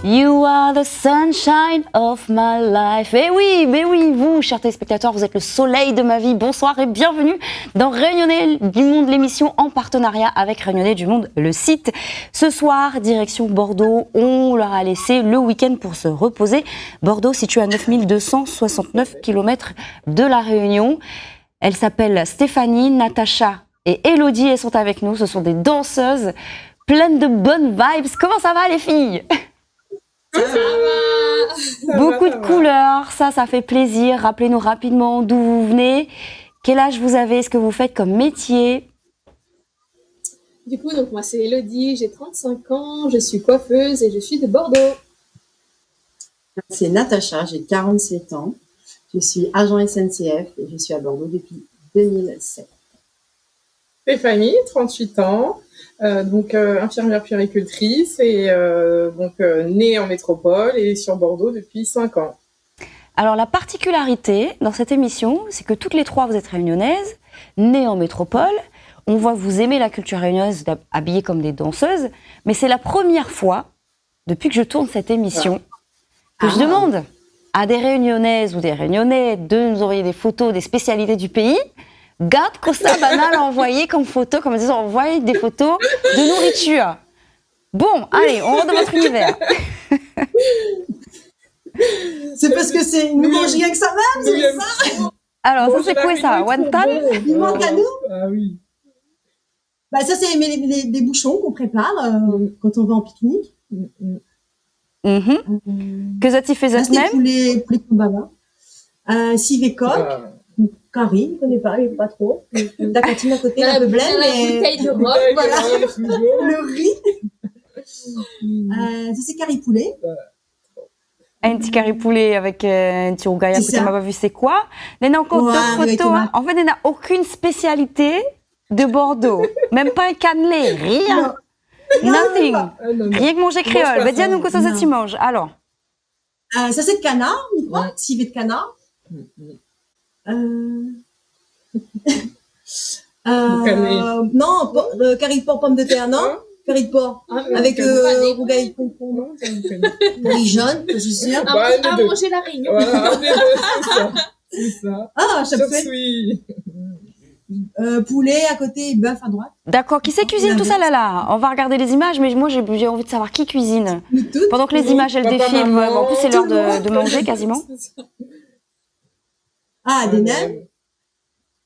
You are the sunshine of my life. Mais oui, vous, chers téléspectateurs, vous êtes le soleil de ma vie. Bonsoir et bienvenue dans Réunionnais du Monde, l'émission en partenariat avec Réunionnais du Monde, le site. Ce soir, direction Bordeaux, on leur a laissé le week-end pour se reposer. Bordeaux, situé à 9269 km de La Réunion. Elles s'appellent Stéphanie, Natacha et Elodie. Elles sont avec nous. Ce sont des danseuses pleines de bonnes vibes. Comment ça va, les filles ? Ça va. Beaucoup de couleurs, ça fait plaisir. Rappelez-nous rapidement d'où vous venez, quel âge vous avez, ce que vous faites comme métier. Du coup, donc moi c'est Elodie, j'ai 35 ans, je suis coiffeuse et je suis de Bordeaux. C'est Natacha, j'ai 47 ans, je suis agent SNCF et je suis à Bordeaux depuis 2007. Stéphanie, 38 ans, infirmière puéricultrice et née en métropole et sur Bordeaux depuis 5 ans. Alors la particularité dans cette émission, c'est que toutes les trois vous êtes réunionnaises, nées en métropole. On voit que vous aimez la culture réunionnaise, habillées comme des danseuses, mais c'est la première fois, depuis que je tourne cette émission, que je demande à des réunionnaises ou des réunionnais de nous envoyer des photos des spécialités du pays. Gab Costa Banal a envoyé comme photo, comme disant, envoyé des photos de nourriture. Bon, allez, on rentre dans votre univers. C'est parce que c'est nous mange rien que ça même, c'est ça. Alors, ça c'est quoi ça? Wonton? Piment canou. Ah oui. Bah ça c'est des bouchons qu'on prépare quand on va en pique-nique. Que ça t'y fait ça même? Poulet kumbaba. Civet coq. Carrie, je connais pas, il est pas trop. La cantine à côté, un peu blême, mais... bouteille de rhum, voilà. Le riz. Ça, c'est curry poulet. Un petit curry poulet avec un petit rougail à côté, on m'a pas vu c'est quoi. Elle n'a encore d'autres photos. En fait, elle n'a aucune spécialité de Bordeaux. Même pas un cannelé, rien. Nothing. Rien que manger créole. Mais dis-nous que ça tu manges. Alors. Ça, c'est de canard, civet de canard. Non, curry de porc, pomme de terre, non? Curry de porc, avec rougail concombre, riz jaune, je suis sûre. À manger la Réunion. Voilà, c'est ça. Ah, chapsouille. Poulet à côté et bœuf à droite. D'accord, qui c'est cuisine tout ça là? On va regarder les images, mais moi j'ai envie de savoir qui cuisine. Pendant que les images elles défilent, en plus c'est l'heure de manger quasiment. Ah, des nems.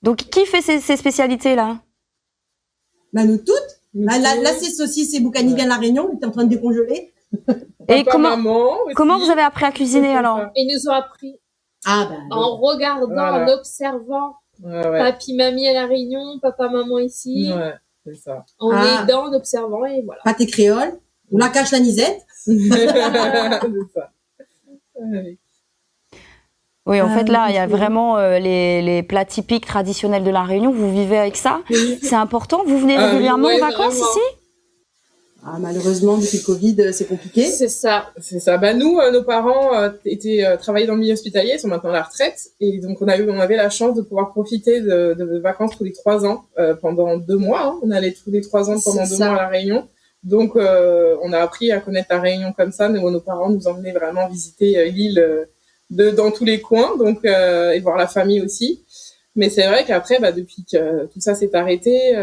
Donc, qui fait ces spécialités-là? Bah, nous toutes. Là, c'est saucisse et boucani vient de La Réunion, il est en train de décongeler. Et comment vous avez appris à cuisiner alors? Ils nous ont appris en regardant, en observant papy, mamie à La Réunion, papa, maman ici. Ouais, c'est ça. En aidant, en observant et voilà. Pâté créole, on la cache la nisette. C'est ça. Oui, en fait, là, il y a vraiment les plats typiques traditionnels de La Réunion. Vous vivez avec ça? C'est important? Vous venez régulièrement en vacances ici? Malheureusement, depuis le Covid, c'est compliqué. C'est ça. Bah, nous, nos parents travaillaient dans le milieu hospitalier, ils sont maintenant à la retraite. Et donc, on avait la chance de pouvoir profiter de vacances tous les 3 ans, pendant 2 mois. On allait tous les 3 ans pendant 2 mois à La Réunion. Donc, on a appris à connaître La Réunion comme ça. Nos parents nous emmenaient vraiment visiter l'île dans tous les coins, donc et voir la famille aussi. Mais c'est vrai qu'après, depuis que tout ça s'est arrêté,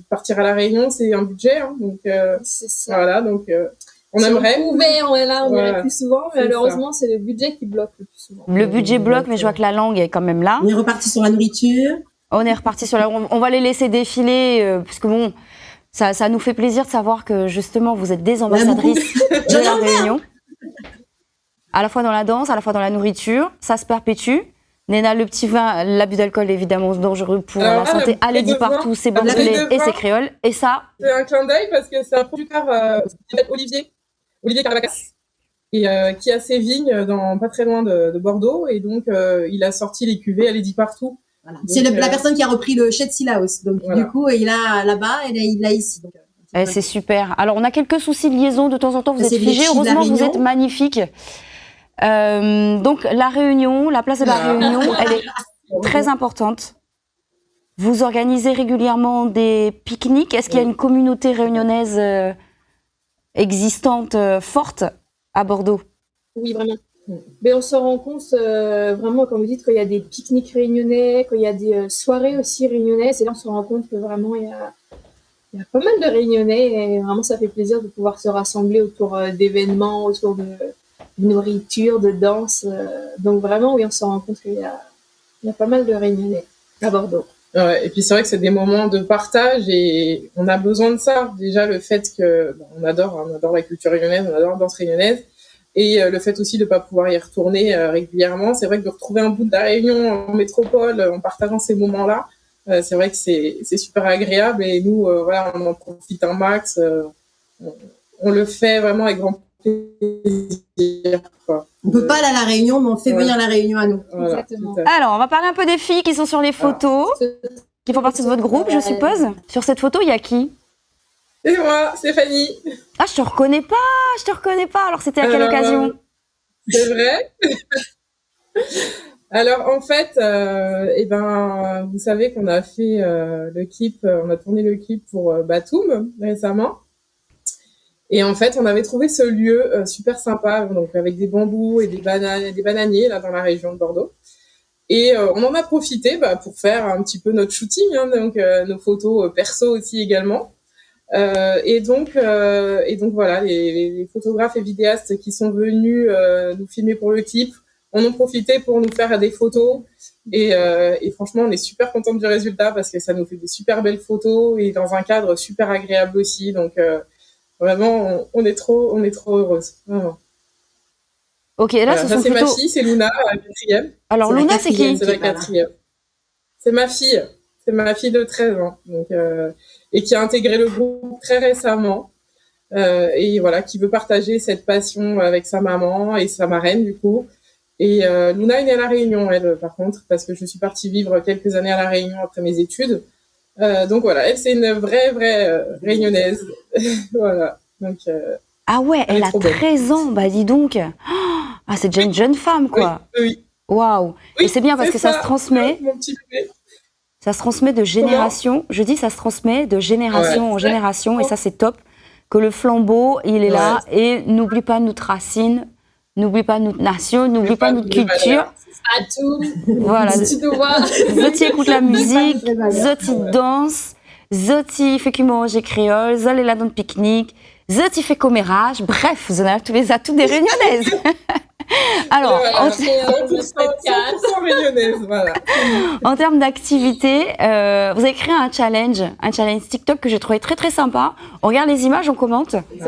partir à La Réunion, c'est un budget, donc c'est ça. Voilà, donc on si aimerait. On irait plus souvent, mais malheureusement, c'est le budget qui bloque le plus souvent. Le budget bloque, mais je vois que la langue est quand même là. On est reparti sur la nourriture. On est reparti sur on va les laisser défiler, parce que bon, ça nous fait plaisir de savoir que justement vous êtes des ambassadrices de La Réunion. À la fois dans la danse, à la fois dans la nourriture, ça se perpétue. Néna, le petit vin, l'abus d'alcool évidemment dangereux pour la santé. Allez, dit partout, c'est bordelais et c'est créole. Et ça, c'est un clin d'œil parce que c'est un producteur qui s'appelle Olivier Carvacas, et qui a ses vignes pas très loin de Bordeaux, et donc il a sorti les cuvées, allez, dit partout. Voilà. C'est la personne qui a repris le chai de Sillaos. Donc du coup, il a là-bas et il l'a ici. Donc, c'est super. Alors on a quelques soucis de liaison de temps en temps. Vous êtes figés. Heureusement, vous êtes magnifiques. Donc la Réunion, la place de la Réunion, elle est très importante. Vous organisez régulièrement des pique-niques. Est-ce qu'il y a une communauté réunionnaise existante, forte à Bordeaux. Oui, vraiment. Mais on se rend compte vraiment, comme vous dites, qu'il y a des pique-niques réunionnais, qu'il y a des soirées aussi réunionnaises. Et là, on se rend compte que vraiment, il y a pas mal de réunionnais. Et vraiment, ça fait plaisir de pouvoir se rassembler autour d'événements, autour de nourriture, de danse. Donc vraiment, oui, on se rend compte qu'il y a pas mal de réunionnais à Bordeaux. Ouais, et puis c'est vrai que c'est des moments de partage et on a besoin de ça. Déjà le fait que on adore la culture réunionnaise, on adore la danse réunionnaise, et le fait aussi de pas pouvoir y retourner régulièrement. C'est vrai que de retrouver un bout de la Réunion en métropole en partageant ces moments-là, c'est vrai que c'est super agréable. Et nous, voilà, on en profite un max. On le fait vraiment avec grand plaisir, quoi. On peut pas aller à la Réunion, mais on fait venir la Réunion à nous. Voilà, Exactement. Alors, on va parler un peu des filles qui sont sur les photos, qui font partie de votre groupe, je suppose. Sur cette photo, il y a qui? C'est moi, Stéphanie. Ah, je te reconnais pas. Alors, c'était à quelle occasion? C'est vrai. Alors, en fait, vous savez qu'on a fait le clip, on a tourné le clip pour Batoum récemment. Et en fait, on avait trouvé ce lieu super sympa, donc avec des bambous et des bananiers là dans la région de Bordeaux. Et on en a profité pour faire un petit peu notre shooting, donc nos photos perso aussi également. Et donc voilà, les photographes et vidéastes qui sont venus nous filmer pour le clip, on en profité pour nous faire des photos. Et franchement, on est super contente du résultat parce que ça nous fait des super belles photos et dans un cadre super agréable aussi. Donc vraiment, on est trop heureuses. Vraiment. Ok, là, voilà, ça c'est plutôt... ma fille, c'est Luna, la 4e. Alors Luna, c'est qui? C'est la 4e. C'est ma fille. C'est ma fille de 13 ans. Donc, et qui a intégré le groupe très récemment. Et voilà, qui veut partager cette passion avec sa maman et sa marraine, du coup. Et Luna est née à La Réunion, elle, par contre, parce que je suis partie vivre quelques années à La Réunion après mes études. Donc voilà, elle, c'est une vraie réunionnaise. Voilà. Donc, ah ouais, elle a 13 ans, bah dis donc. Ah, c'est déjà une jeune femme, quoi. Oui. Waouh. Oui, et c'est bien parce que ça se transmet. Mon petit bébé. Ça se transmet de génération. Je dis ça se transmet de génération en génération et ça c'est top. Que le flambeau, il est là et n'oublie pas notre racine, n'oublie pas notre nation, n'oublie pas notre culture. À tout. Voilà. Zoti écoute la musique, Zoti danse, Zoti fait qu'il mange créole, Zol est là dans le pique-nique, Zoti fait commérage. Bref, vous en avez tous les atouts des Réunionnaises. Alors, voilà, 100% réunionnaise, voilà. En termes d'activité, vous avez créé un challenge TikTok que j'ai trouvé très très sympa. On regarde les images, on commente. L'équipe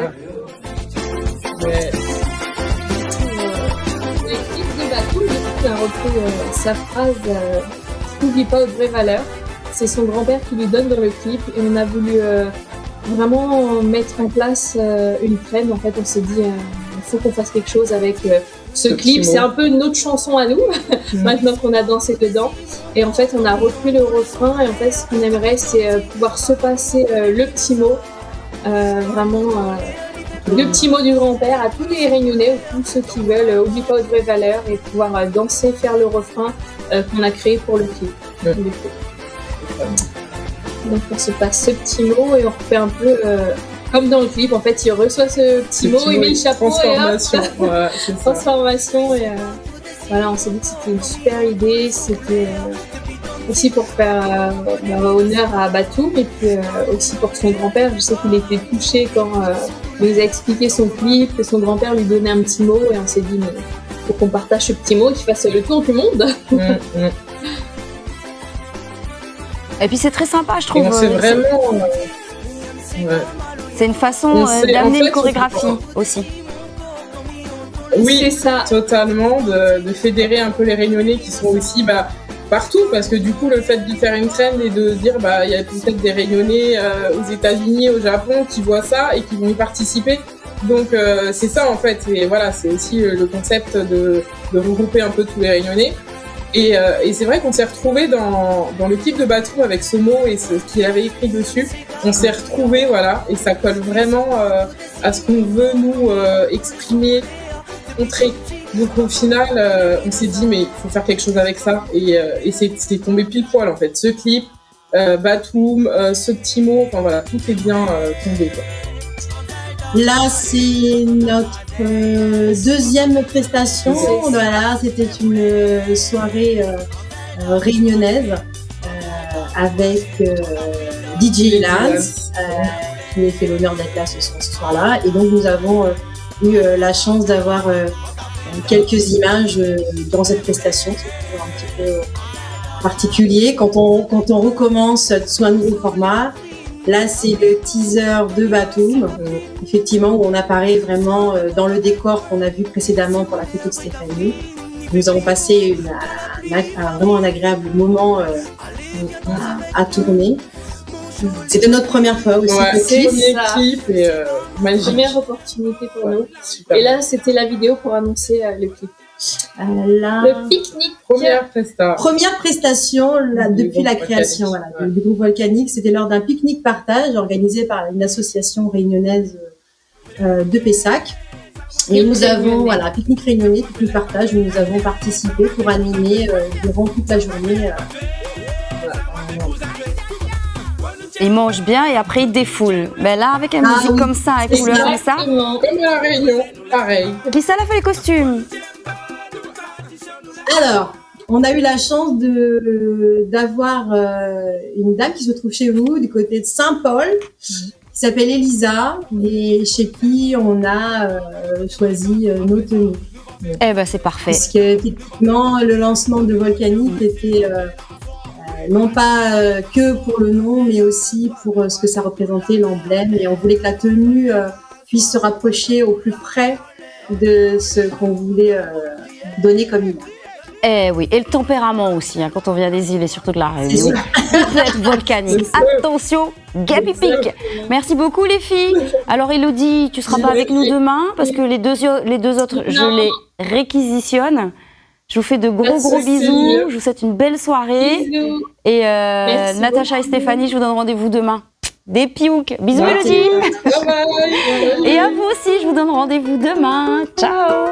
de Batoum a repris sa phrase n'oublie pas aux vraies valeurs. C'est son grand-père qui lui donne dans le clip et on a voulu vraiment mettre en place une trend. En fait, on s'est dit il faut qu'on fasse quelque chose avec ce clip. C'est un peu notre chanson à nous, maintenant qu'on a dansé dedans. Et en fait, on a repris le refrain. Et en fait, ce qu'on aimerait, c'est pouvoir se passer le petit mot, le petit mot du grand-père à tous les Réunionnais, tous ceux qui veulent, oublie pas aux vraies valeurs, et pouvoir danser, faire le refrain qu'on a créé pour le clip. Donc, on se passe ce petit mot et on refait un peu... comme dans le clip, en fait, il reçoit ce petit mot, il met le chapeau et transformation. Et voilà, on s'est dit que c'était une super idée. C'était aussi pour faire honneur à Batoum et puis aussi pour son grand-père. Je sais qu'il était touché quand il nous a expliqué son clip, que son grand-père lui donnait un petit mot et on s'est dit, mais faut qu'on partage ce petit mot et qu'il fasse le tour du monde. Et puis c'est très sympa, je trouve. C'est vraiment... C'est une façon d'amener une chorégraphie aussi. Oui, c'est ça. Totalement, de fédérer un peu les Réunionnais qui sont aussi partout, parce que du coup, le fait de faire une trend et de dire il y a peut-être des Réunionnais aux États-Unis, au Japon qui voient ça et qui vont y participer. Donc c'est ça en fait. Et voilà, c'est aussi le concept de regrouper un peu tous les Réunionnais. Et c'est vrai qu'on s'est retrouvés dans le clip de Batoum avec ce mot et ce qu'il avait écrit dessus. On s'est retrouvés, voilà, et ça colle vraiment à ce qu'on veut nous exprimer, montrer. Donc au final, on s'est dit mais il faut faire quelque chose avec ça. Et c'est tombé pile poil en fait. Ce clip, Batoum, ce petit mot, enfin voilà, tout est bien tombé, quoi. Là, c'est notre deuxième prestation. Voilà, c'était une soirée réunionnaise avec DJ Lance, qui m'a fait l'honneur d'être là ce soir-là. Et donc, nous avons eu la chance d'avoir quelques images dans cette prestation. C'est toujours un petit peu particulier quand on recommence sous un nouveau format. Là, c'est le teaser de Batum, effectivement, où on apparaît vraiment dans le décor qu'on a vu précédemment pour la photo de Stéphanie. Nous avons passé vraiment un agréable moment à tourner. C'était notre première fois aussi. C'est une équipe et magique. Première opportunité pour nous. Super. Et là, c'était la vidéo pour annoncer le clip. Le pique-nique. Première prestation depuis la création du groupe Volcanique. C'était lors d'un pique-nique partage organisé par une association réunionnaise de Pessac. Et nous avons, pique-nique réunionnais, pique-nique partage, où nous avons participé pour animer durant toute la journée. Ils mangent bien et après ils défoulent. Mais là, avec une musique comme ça, avec couleurs comme ça. Comme la Réunion, pareil. Qui ça l'a fait les costumes? Alors, on a eu la chance d'avoir une dame qui se trouve chez vous, du côté de Saint-Paul, qui s'appelle Elisa, et chez qui on a choisi nos tenues. Eh ben, c'est parfait. Parce que, effectivement, le lancement de Volcanique était non pas que pour le nom, mais aussi pour ce que ça représentait, l'emblème. Et on voulait que la tenue puisse se rapprocher au plus près de ce qu'on voulait donner comme image. Eh oui, et le tempérament aussi, quand on vient des îles et surtout de la Réunion. Vous êtes volcanique. Attention, Gabi Pic. Merci beaucoup les filles. Alors Elodie, tu seras pas avec nous demain parce que les deux autres, je les réquisitionne. Je vous fais de gros bisous. Je vous souhaite une belle soirée. Bisous. Et Natacha et Stéphanie, je vous donne rendez-vous demain. Des piouk. Bisous Elodie. Bye bye. Et à vous aussi, je vous donne rendez-vous demain. Ciao.